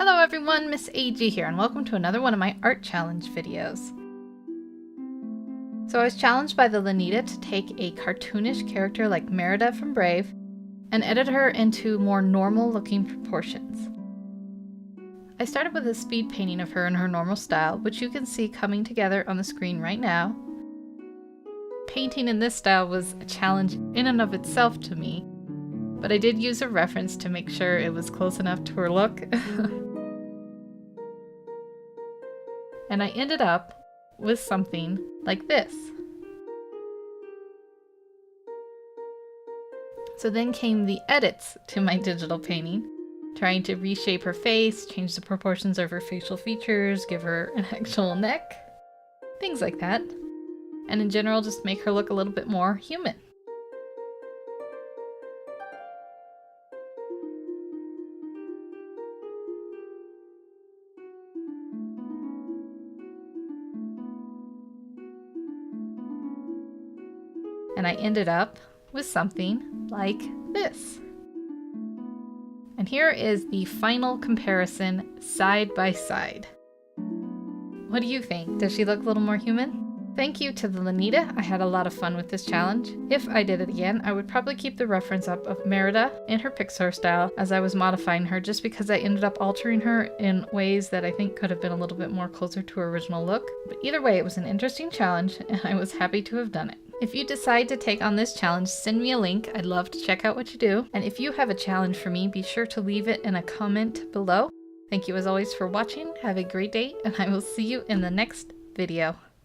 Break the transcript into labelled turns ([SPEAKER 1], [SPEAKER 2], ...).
[SPEAKER 1] Hello everyone, Miss AG here, and welcome to another one of my art challenge videos. So I was challenged by TheLynata to take a cartoonish character like Merida from Brave and edit her into more normal looking proportions. I started with a speed painting of her in her normal style, which you can see coming together on the screen right now. Painting in this style was a challenge in and of itself to me, but I did use a reference to make sure it was close enough to her look. And I ended up with something like this. So then came the edits to my digital painting, trying to reshape her face, change the proportions of her facial features, give her an actual neck, things like that. And in general, just make her look a little bit more human. And I ended up with something like this. And here is the final comparison side by side. What do you think? Does she look a little more human? Thank you to TheLynata. I had a lot of fun with this challenge. If I did it again, I would probably keep the reference up of Merida in her Pixar style as I was modifying her, just because I ended up altering her in ways that I think could have been a little bit more closer to her original look. But either way, it was an interesting challenge and I was happy to have done it. If you decide to take on this challenge, send me a link. I'd love to check out what you do. And if you have a challenge for me, be sure to leave it in a comment below. Thank you as always for watching. Have a great day, and I will see you in the next video.